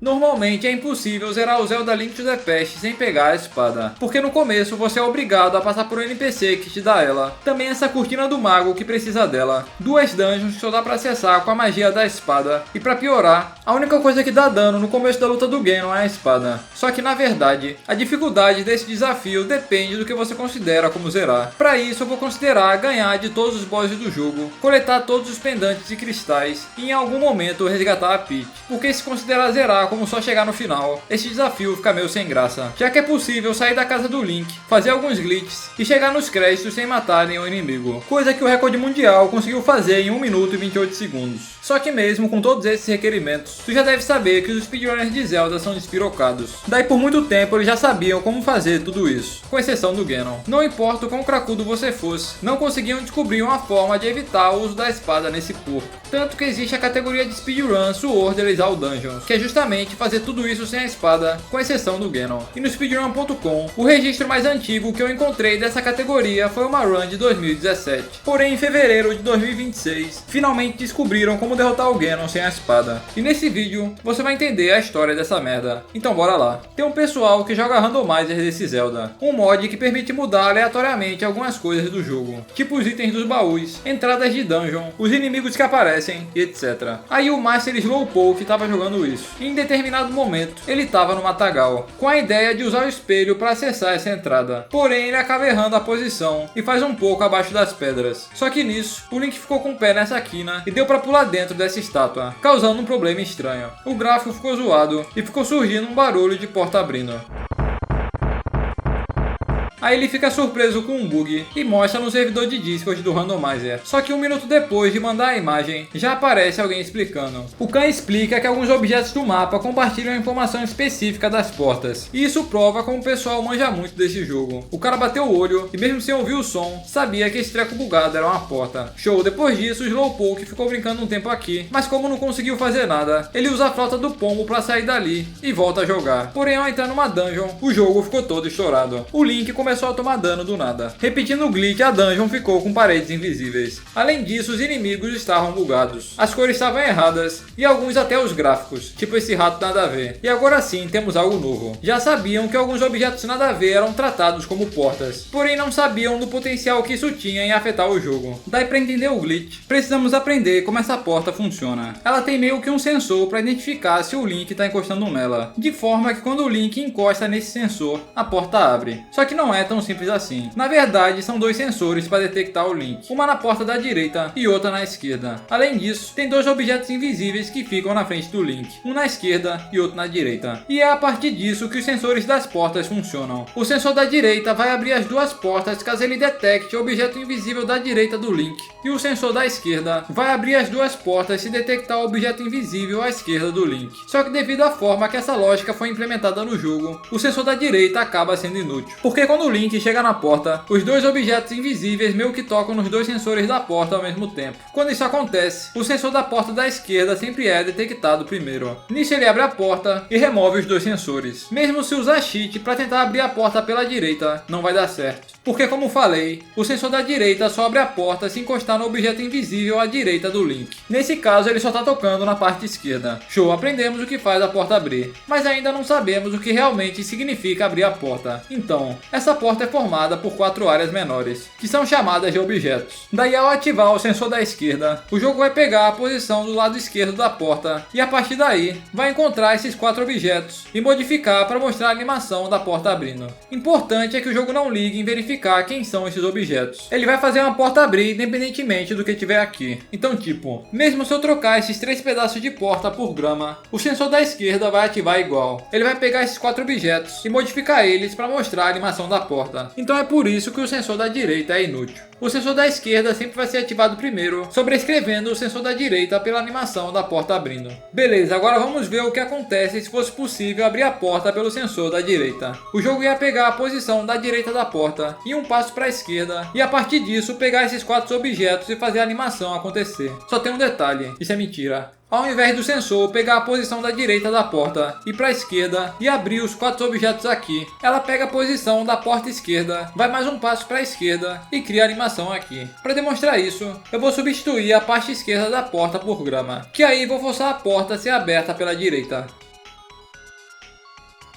Normalmente é impossível zerar o Zelda Link to the Past sem pegar a espada, porque no começo você é obrigado a passar por um NPC que te dá ela. Também essa cortina do mago que precisa dela. 2 dungeons que só dá pra acessar com a magia da espada. E pra piorar, a única coisa que dá dano no começo da luta do Ganon é a espada. Só que na verdade, a dificuldade desse desafio depende do que você considera como zerar. Pra isso eu vou considerar ganhar de todos os bosses do jogo, coletar todos os pendantes e cristais e em algum momento resgatar a Peach. Porque se considerar zerar como só chegar no final, esse desafio fica meio sem graça, já que é possível sair da casa do Link, fazer alguns glitches e chegar nos créditos sem matar nenhum inimigo, coisa que o recorde mundial conseguiu fazer em 1 minuto e 28 segundos. Só que mesmo com todos esses requerimentos, tu já deve saber que os speedrunners de Zelda são despirocados. Daí por muito tempo eles já sabiam como fazer tudo isso, com exceção do Ganon. Não importa o quão cracudo você fosse, não conseguiam descobrir uma forma de evitar o uso da espada nesse porco. Tanto que existe a categoria de speedrun Sword Elizal Dungeons, que é justamente fazer tudo isso sem a espada, com exceção do Ganon. E no speedrun.com, o registro mais antigo que eu encontrei dessa categoria foi uma run de 2017. Porém, em fevereiro de 2026, finalmente descobriram como derrotar o Ganon sem a espada. E nesse vídeo, você vai entender a história dessa merda. Então bora lá. Tem um pessoal que joga randomizer desse Zelda, um mod que permite mudar aleatoriamente algumas coisas do jogo, tipo os itens dos baús, entradas de dungeon, os inimigos que aparecem e etc. Aí o Master Slowpoke estava jogando isso, e em determinado momento ele estava no matagal, com a ideia de usar o espelho para acessar essa entrada. Porém ele acaba errando a posição e faz um pouco abaixo das pedras. Só que nisso, o Link ficou com o pé nessa quina e deu para pular dentro dessa estátua, causando um problema estranho. O gráfico ficou zoado e ficou surgindo um barulho de porta abrindo. Aí ele fica surpreso com um bug e mostra no servidor de Discord do Randomizer. Só que 1 minuto depois de mandar a imagem, já aparece alguém explicando. O Khan explica que alguns objetos do mapa compartilham a informação específica das portas. E isso prova como o pessoal manja muito desse jogo. O cara bateu o olho e mesmo sem ouvir o som, sabia que esse treco bugado era uma porta. Show, depois disso o Slowpoke ficou brincando um tempo aqui, mas como não conseguiu fazer nada, ele usa a flauta do pombo pra sair dali e volta a jogar. Porém ao entrar numa dungeon, o jogo ficou todo estourado. O Link começou a tomar dano do nada. Repetindo o glitch, a dungeon ficou com paredes invisíveis. Além disso, os inimigos estavam bugados. As cores estavam erradas e alguns até os gráficos, tipo esse rato nada a ver. E agora sim temos algo novo. Já sabiam que alguns objetos nada a ver eram tratados como portas, porém não sabiam do potencial que isso tinha em afetar o jogo. Daí para entender o glitch, precisamos aprender como essa porta funciona. Ela tem meio que um sensor para identificar se o Link está encostando nela, de forma que quando o Link encosta nesse sensor, a porta abre. Só que não é tão simples assim. Na verdade, são 2 sensores para detectar o Link, uma na porta da direita e outra na esquerda. Além disso, tem 2 objetos invisíveis que ficam na frente do Link, um na esquerda e outro na direita. E é a partir disso que os sensores das portas funcionam. O sensor da direita vai abrir as 2 portas caso ele detecte o objeto invisível da direita do Link, e o sensor da esquerda vai abrir as 2 portas se detectar o objeto invisível à esquerda do Link. Só que devido à forma que essa lógica foi implementada no jogo, o sensor da direita acaba sendo inútil, porque quando o Link chega na porta, os 2 objetos invisíveis meio que tocam nos 2 sensores da porta ao mesmo tempo. Quando isso acontece, o sensor da porta da esquerda sempre é detectado primeiro. Nisso ele abre a porta e remove os 2 sensores. Mesmo se usar cheat para tentar abrir a porta pela direita, não vai dar certo. Porque como falei, o sensor da direita só abre a porta se encostar no objeto invisível à direita do Link. Nesse caso ele só está tocando na parte esquerda. Show, aprendemos o que faz a porta abrir, mas ainda não sabemos o que realmente significa abrir a porta. Então, essa porta é formada por 4 áreas menores, que são chamadas de objetos. Daí ao ativar o sensor da esquerda, o jogo vai pegar a posição do lado esquerdo da porta e a partir daí vai encontrar esses 4 objetos e modificar para mostrar a animação da porta abrindo. Importante é que o jogo não ligue em verificar quem são esses objetos. Ele vai fazer uma porta abrir independentemente do que tiver aqui. Então tipo, mesmo se eu trocar esses 3 pedaços de porta por grama, o sensor da esquerda vai ativar igual. Ele vai pegar esses 4 objetos e modificar eles para mostrar a animação da porta. Então é por isso que o sensor da direita é inútil. O sensor da esquerda sempre vai ser ativado primeiro, sobrescrevendo o sensor da direita pela animação da porta abrindo. Beleza, agora vamos ver o que acontece se fosse possível abrir a porta pelo sensor da direita. O jogo ia pegar a posição da direita da porta e um passo para a esquerda, e a partir disso pegar esses 4 objetos e fazer a animação acontecer. Só tem um detalhe, isso é mentira. Ao invés do sensor pegar a posição da direita da porta, ir para a esquerda e abrir os 4 objetos aqui, ela pega a posição da porta esquerda, vai mais um passo para a esquerda e cria a animação aqui. Para demonstrar isso, eu vou substituir a parte esquerda da porta por grama, que aí vou forçar a porta a ser aberta pela direita.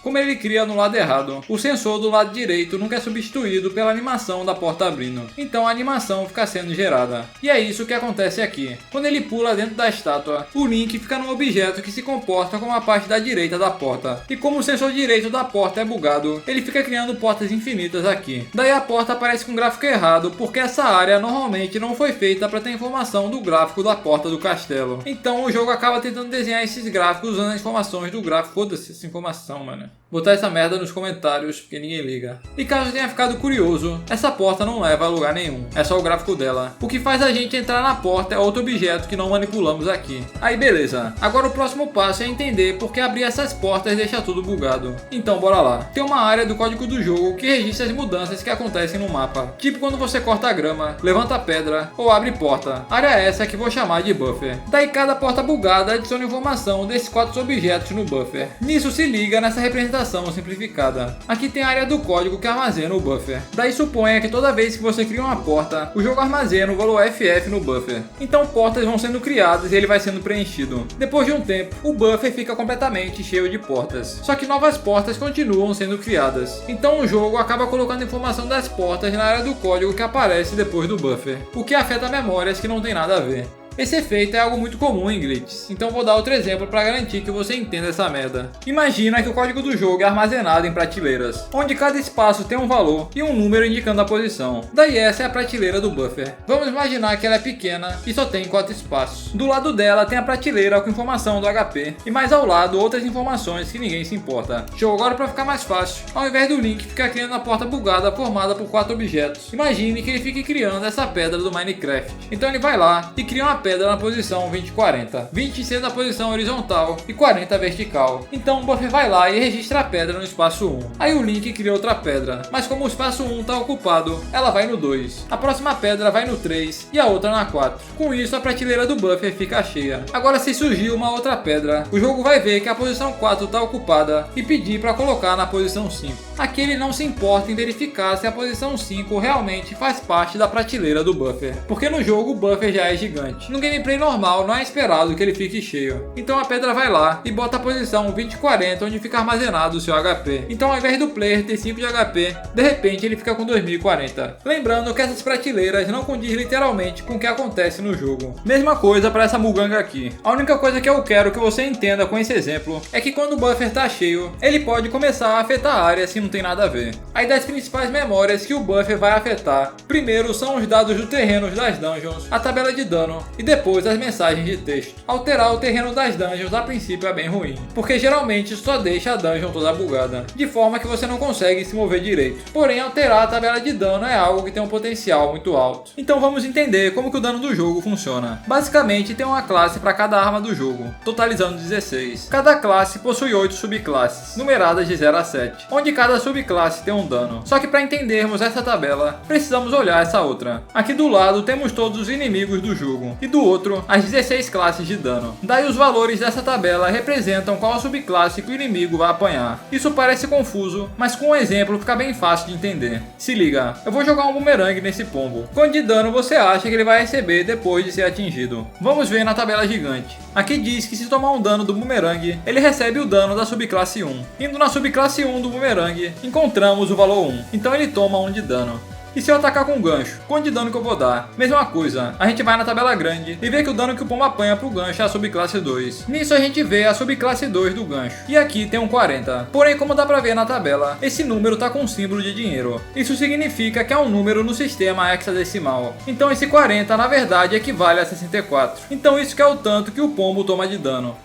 como ele cria no lado errado. O sensor do lado direito nunca é substituído pela animação da porta abrindo, então a animação fica sendo gerada. E é isso que acontece aqui. Quando ele pula dentro da estátua, o Link fica num objeto que se comporta como a parte da direita da porta. E como o sensor direito da porta é bugado, ele fica criando portas infinitas aqui. Daí a porta aparece com gráfico errado, porque essa área normalmente não foi feita para ter informação do gráfico da porta do castelo. Então o jogo acaba tentando desenhar esses gráficos usando as informações do gráfico. Foda-se essa informação, mano. Botar essa merda nos comentários, porque ninguém liga. E caso tenha ficado curioso, essa porta não leva a lugar nenhum. É só o gráfico dela. O que faz a gente entrar na porta é outro objeto que não manipulamos aqui. Aí beleza. Agora o próximo passo é entender por que abrir essas portas deixa tudo bugado. Então bora lá. Tem uma área do código do jogo que registra as mudanças que acontecem no mapa. Tipo quando você corta a grama, levanta a pedra ou abre porta. Área essa que vou chamar de buffer. Daí cada porta bugada adiciona informação desses 4 objetos no buffer. Nisso se liga nessa representação simplificada. Aqui tem a área do código que armazena o buffer. Daí suponha que toda vez que você cria uma porta, o jogo armazena o valor FF no buffer. Então portas vão sendo criadas e ele vai sendo preenchido. Depois de um tempo, o buffer fica completamente cheio de portas. Só que novas portas continuam sendo criadas. Então o jogo acaba colocando informação das portas na área do código que aparece depois do buffer, o que afeta memórias que não tem nada a ver. Esse efeito é algo muito comum em glitches, então vou dar outro exemplo para garantir que você entenda essa merda. Imagina que o código do jogo é armazenado em prateleiras, onde cada espaço tem um valor e um número indicando a posição. Daí essa é a prateleira do buffer. Vamos imaginar que ela é pequena e só tem 4 espaços. Do lado dela tem a prateleira com informação do HP, e mais ao lado outras informações que ninguém se importa. Show, agora para ficar mais fácil, ao invés do Link ficar criando a porta bugada formada por 4 objetos, imagine que ele fique criando essa pedra do Minecraft. Então ele vai lá e cria uma pedra na posição 20 e 40, 20 sendo a posição horizontal e 40 vertical. Então o buffer vai lá e registra a pedra no espaço 1. Aí o Link cria outra pedra, mas como o espaço 1 está ocupado, ela vai no 2. A próxima pedra vai no 3 e a outra na 4. Com isso a prateleira do buffer fica cheia. Agora se surgir uma outra pedra, o jogo vai ver que a posição 4 está ocupada e pedir para colocar na posição 5. Aqui ele não se importa em verificar se a posição 5 realmente faz parte da prateleira do buffer, porque no jogo o buffer já é gigante. No gameplay normal não é esperado que ele fique cheio. Então a pedra vai lá e bota a posição 20 e 40 onde fica armazenado o seu HP. Então ao invés do player ter 5 de HP, de repente ele fica com 2040. Lembrando que essas prateleiras não condiz literalmente com o que acontece no jogo. Mesma coisa para essa muganga aqui. A única coisa que eu quero que você entenda com esse exemplo é que quando o buffer tá cheio, ele pode começar a afetar a área se não tem nada a ver. Aí das principais memórias que o buffer vai afetar, primeiro são os dados do terreno das dungeons, a tabela de dano e depois as mensagens de texto. Alterar o terreno das dungeons a princípio é bem ruim, porque geralmente só deixa a dungeon toda bugada, de forma que você não consegue se mover direito. Porém, alterar a tabela de dano é algo que tem um potencial muito alto. Então vamos entender como que o dano do jogo funciona. Basicamente tem uma classe para cada arma do jogo, totalizando 16. Cada classe possui 8 subclasses, numeradas de 0 a 7, onde cada subclasse tem um dano. Só que para entendermos essa tabela, precisamos olhar essa outra. Aqui do lado temos todos os inimigos do jogo, e do outro, as 16 classes de dano. Daí os valores dessa tabela representam qual subclasse que o inimigo vai apanhar. Isso parece confuso, mas com um exemplo fica bem fácil de entender. Se liga, eu vou jogar um bumerangue nesse pombo. Quanto de dano você acha que ele vai receber depois de ser atingido? Vamos ver na tabela gigante. Aqui diz que se tomar um dano do bumerangue, ele recebe o dano da subclasse 1. Indo na subclasse 1 do bumerangue, encontramos o valor 1. Então ele toma 1 de dano. E se eu atacar com um gancho, quanto de dano que eu vou dar? Mesma coisa, a gente vai na tabela grande e vê que o dano que o pombo apanha pro gancho é a subclasse 2. Nisso a gente vê a subclasse 2 do gancho. E aqui tem um 40. Porém, como dá pra ver na tabela, esse número tá com um símbolo de dinheiro. Isso significa que é um número no sistema hexadecimal. Então esse 40 na verdade equivale a 64. Então isso que é o tanto que o pombo toma de dano.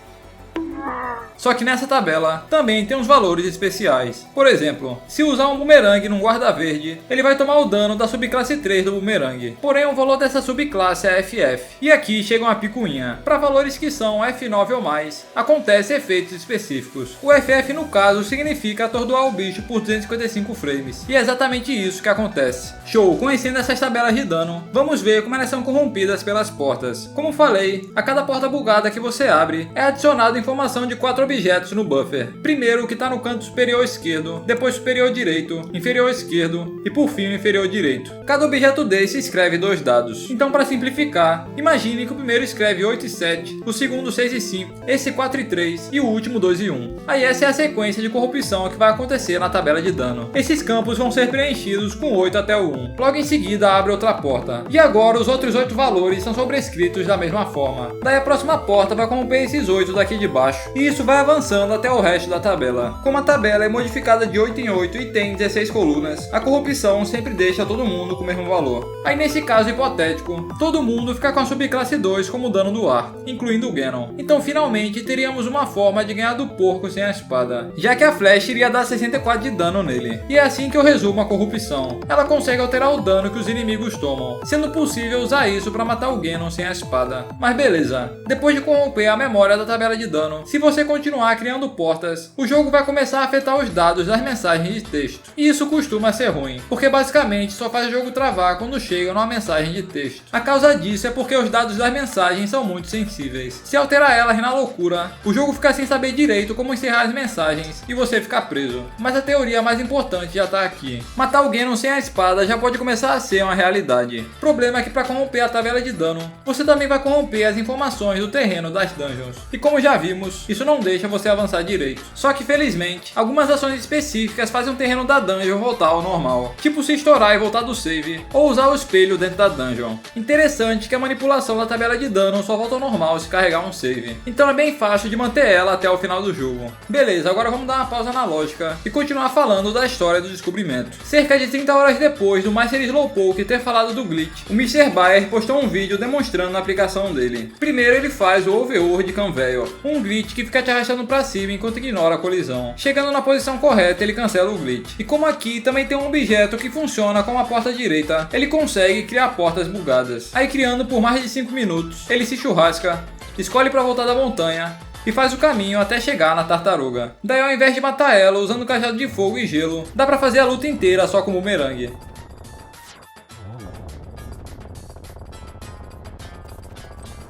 Só que nessa tabela também tem uns valores especiais. Por exemplo, se usar um bumerangue num guarda verde, ele vai tomar o dano da subclasse 3 do bumerangue. Porém o valor dessa subclasse é FF. E aqui chega uma picuinha. Para valores que são F9 ou mais, acontecem efeitos específicos. O FF no caso significa atordoar o bicho por 255 frames. E é exatamente isso que acontece. Show! Conhecendo essas tabelas de dano, vamos ver como elas são corrompidas pelas portas. Como falei, a cada porta bugada que você abre, é adicionada informação de 4 objetos objetos no buffer. Primeiro o que está no canto superior esquerdo, depois superior direito, inferior esquerdo e por fim o inferior direito. Cada objeto desse escreve 2 dados. Então, para simplificar, imagine que o primeiro escreve 8 e 7, o segundo 6 e 5, esse 4 e 3 e o último 2 e 1. Aí essa é a sequência de corrupção que vai acontecer na tabela de dano. Esses campos vão ser preenchidos com 8 até o 1. Logo em seguida abre outra porta. E agora os outros 8 valores são sobrescritos da mesma forma. Daí a próxima porta vai corromper esses 8 daqui de baixo. E isso vai avançando até o resto da tabela. Como a tabela é modificada de 8 em 8 e tem 16 colunas, a corrupção sempre deixa todo mundo com o mesmo valor. Aí nesse caso hipotético, todo mundo fica com a subclasse 2 como dano do arco, incluindo o Ganon. Então finalmente teríamos uma forma de ganhar do porco sem a espada, já que a flecha iria dar 64 de dano nele. E é assim que eu resumo a corrupção. Ela consegue alterar o dano que os inimigos tomam, sendo possível usar isso para matar o Ganon sem a espada. Mas beleza, depois de corromper a memória da tabela de dano, se você continuar criando portas, o jogo vai começar a afetar os dados das mensagens de texto. E isso costuma ser ruim, porque basicamente só faz o jogo travar quando chega numa mensagem de texto. A causa disso é porque os dados das mensagens são muito sensíveis. Se alterar elas na loucura, o jogo fica sem saber direito como encerrar as mensagens e você fica preso. Mas a teoria mais importante já tá aqui. Matar o Ganon sem a espada já pode começar a ser uma realidade. O problema é que para corromper a tabela de dano, você também vai corromper as informações do terreno das dungeons. E como já vimos, isso não deixa você avançar direito. Só que felizmente, algumas ações específicas fazem o terreno da dungeon voltar ao normal. Tipo se estourar e voltar do save, ou usar o espelho dentro da dungeon. Interessante que a manipulação da tabela de dano só volta ao normal se carregar um save. Então é bem fácil de manter ela até o final do jogo. Beleza, agora vamos dar uma pausa na lógica e continuar falando da história do descobrimento. Cerca de 30 horas depois do Master Slowpoke ter falado do glitch, o Mr. Bayer postou um vídeo demonstrando a aplicação dele. Primeiro ele faz o Overworld Conveyor, um glitch que fica te arrastando pra cima enquanto ignora a colisão. Chegando na posição correta, ele cancela o glitch. E como aqui também tem um objeto que funciona como a porta direita, ele consegue criar portas bugadas. Aí criando por mais de 5 minutos, ele se churrasca, escolhe pra voltar da montanha e faz o caminho até chegar na tartaruga. Daí ao invés de matar ela usando cajado de fogo e gelo, dá pra fazer a luta inteira só com o bumerangue.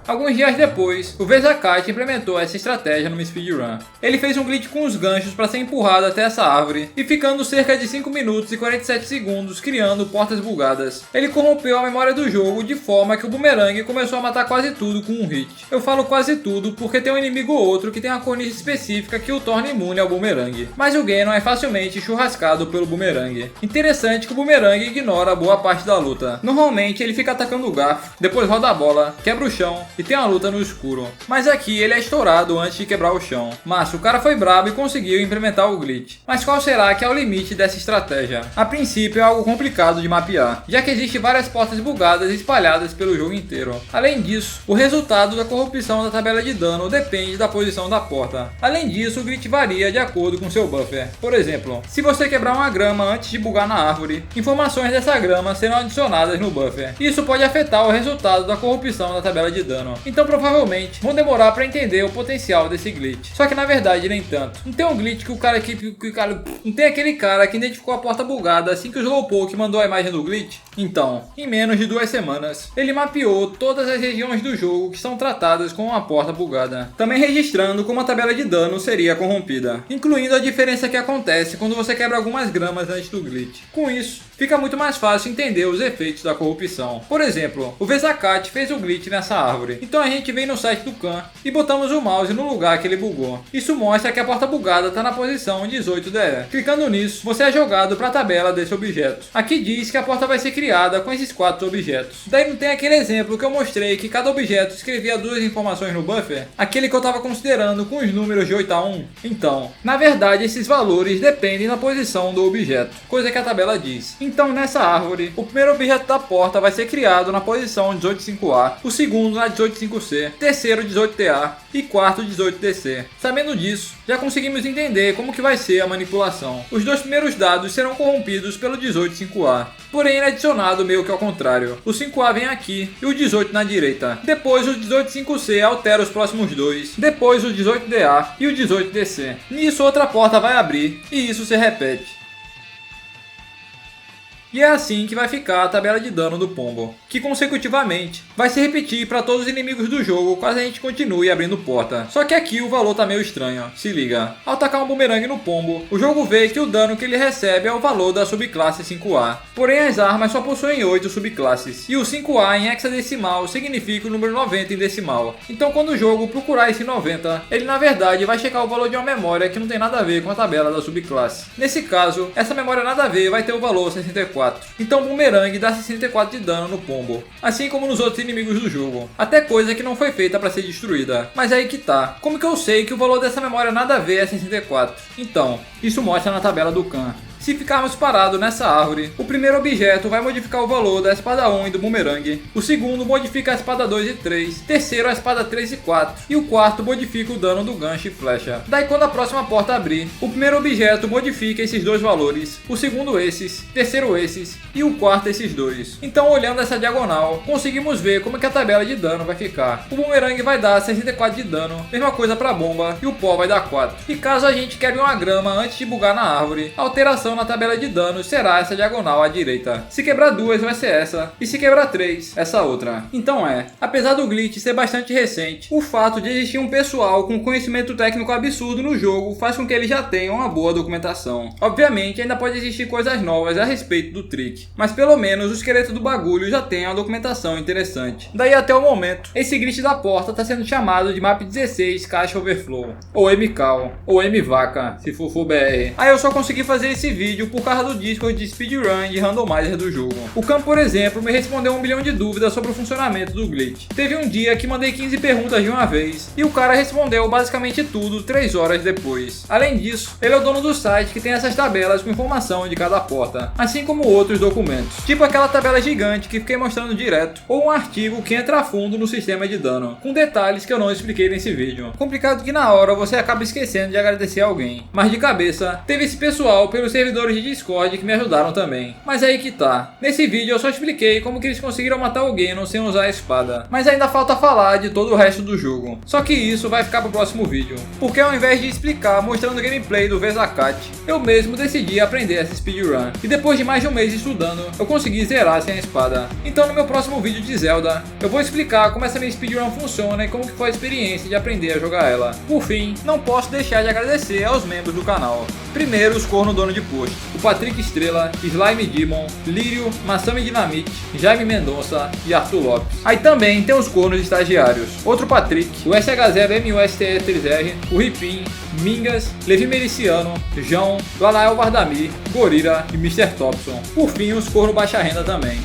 Alguns dias depois, o Vezakite implementou essa estratégia no speedrun. Ele fez um glitch com os ganchos para ser empurrado até essa árvore e ficando cerca de 5 minutos e 47 segundos criando portas bugadas. Ele corrompeu a memória do jogo de forma que o bumerangue começou a matar quase tudo com um hit. Eu falo quase tudo porque tem um inimigo ou outro que tem uma cornice específica que o torna imune ao bumerangue. Mas o Ganon é facilmente churrascado pelo bumerangue. Interessante que o bumerangue ignora boa parte da luta. Normalmente ele fica atacando o garfo, depois roda a bola, quebra o chão e tem uma luta no escuro. Mas aqui ele é estourado antes de quebrar o chão. Mas o cara foi brabo e conseguiu implementar o glitch. Mas qual será que é o limite dessa estratégia? A princípio é algo complicado de mapear, já que existem várias portas bugadas espalhadas pelo jogo inteiro. Além disso, o resultado da corrupção da tabela de dano depende da posição da porta. Além disso, o glitch varia de acordo com seu buffer. Por exemplo, se você quebrar uma grama antes de bugar na árvore, informações dessa grama serão adicionadas no buffer. Isso pode afetar o resultado da corrupção da tabela de dano. Então provavelmente vão demorar para entender o potencial desse glitch. Só que na verdade nem tanto. Não tem um glitch que o cara não tem aquele cara que identificou a porta bugada assim que o Slowpoke mandou a imagem do glitch? Então, em menos de 2 semanas, ele mapeou todas as regiões do jogo que são tratadas com uma porta bugada, também registrando como a tabela de dano seria corrompida, incluindo a diferença que acontece quando você quebra algumas gramas antes do glitch. Com isso, fica muito mais fácil entender os efeitos da corrupção. Por exemplo, o Vezakite fez o glitch nessa árvore, então a gente vem no site do Khan e botamos o mouse no lugar que ele bugou. Isso mostra que a porta bugada está na posição 18DE. Clicando nisso, você é jogado para a tabela desse objeto. Aqui diz que a porta vai ser criada com esses 4 objetos. Daí não tem aquele exemplo que eu mostrei que cada objeto escrevia 2 informações no buffer? Aquele que eu estava considerando com os números de 8 a 1? Então, na verdade esses valores dependem da posição do objeto, coisa que a tabela diz. Então nessa árvore, o primeiro objeto da porta vai ser criado na posição 18.5A, o segundo na 18.5C, terceiro 18TA e quarto 18DC. Sabendo disso, já conseguimos entender como que vai ser a manipulação. Os 2 primeiros dados serão corrompidos pelo 18.5A, porém ele é adicionado meio que ao contrário. O 5A vem aqui e o 18 na direita. Depois o 18.5C altera os próximos 2, depois o 18DA e o 18DC. Nisso outra porta vai abrir e isso se repete. E é assim que vai ficar a tabela de dano do pombo, que consecutivamente vai se repetir para todos os inimigos do jogo caso a gente continue abrindo porta. Só que aqui o valor tá meio estranho, se liga. Ao tacar um bumerangue no pombo, o jogo vê que o dano que ele recebe é o valor da subclasse 5A. Porém as armas só possuem 8 subclasses, e o 5A em hexadecimal significa o número 90 em decimal. Então quando o jogo procurar esse 90, ele na verdade vai checar o valor de uma memória que não tem nada a ver com a tabela da subclasse. Nesse caso, essa memória nada a ver vai ter o valor 64. Então o bumerangue dá 64 de dano no pombo, assim como nos outros inimigos do jogo. Até coisa que não foi feita para ser destruída. Mas é aí que tá. Como que eu sei que o valor dessa memória nada a ver é 64? Então, isso mostra na tabela do Khan. Se ficarmos parados nessa árvore, o primeiro objeto vai modificar o valor da espada 1 e do bumerangue, o segundo modifica a espada 2 e 3, terceiro a espada 3 e 4, e o quarto modifica o dano do gancho e flecha. Daí quando a próxima porta abrir, o primeiro objeto modifica esses dois valores, o segundo esses, terceiro esses, e o quarto esses dois. Então olhando essa diagonal, conseguimos ver como é que a tabela de dano vai ficar. O bumerangue vai dar 64 de dano, mesma coisa para a bomba, e o pó vai dar 4. E caso a gente quebre uma grama antes de bugar na árvore, a alteração na tabela de danos será essa diagonal à direita. Se quebrar duas vai ser essa, e se quebrar três, essa outra. Então apesar do glitch ser bastante recente, o fato de existir um pessoal com conhecimento técnico absurdo no jogo faz com que eles já tenham uma boa documentação. Obviamente ainda pode existir coisas novas a respeito do trick, mas pelo menos o esqueleto do bagulho já tem uma documentação interessante. Daí até o momento, esse glitch da porta está sendo chamado de Map 16 Caixa Overflow, ou MCAL, ou MVaca, se for BR. Aí eu só consegui fazer esse vídeo por causa do Discord de speedrun e randomizer do jogo. O Khan, por exemplo, me respondeu 1 milhão de dúvidas sobre o funcionamento do glitch. Teve um dia que mandei 15 perguntas de uma vez, e o cara respondeu basicamente tudo 3 horas depois. Além disso, ele é o dono do site que tem essas tabelas com informação de cada porta, assim como outros documentos, tipo aquela tabela gigante que fiquei mostrando direto, ou um artigo que entra a fundo no sistema de dano, com detalhes que eu não expliquei nesse vídeo. Complicado que na hora você acaba esquecendo de agradecer alguém, mas de cabeça, teve esse pessoal pelos servidores de Discord que me ajudaram também. Mas aí que tá. Nesse vídeo eu só expliquei como que eles conseguiram matar o Ganon sem usar a espada. Mas ainda falta falar de todo o resto do jogo. Só que isso vai ficar pro próximo vídeo. Porque ao invés de explicar mostrando o gameplay do Vezakat, eu mesmo decidi aprender essa speedrun. E depois de mais de um mês estudando, eu consegui zerar sem a espada. Então no meu próximo vídeo de Zelda, eu vou explicar como essa minha speedrun funciona e como que foi a experiência de aprender a jogar ela. Por fim, não posso deixar de agradecer aos membros do canal. Primeiro, os corno dono de posto. O Patrick Estrela, Slime Demon, Lírio, Massami Dinamite, Jaime Mendonça e Arthur Lopes. Aí também tem os cornos estagiários. Outro Patrick, o SH0MUSTE3R, o Ripim, Mingas, Levi Mericiano, João, Lanael Vardamir, Gorira e Mr. Thompson. Por fim, os corno baixa renda também.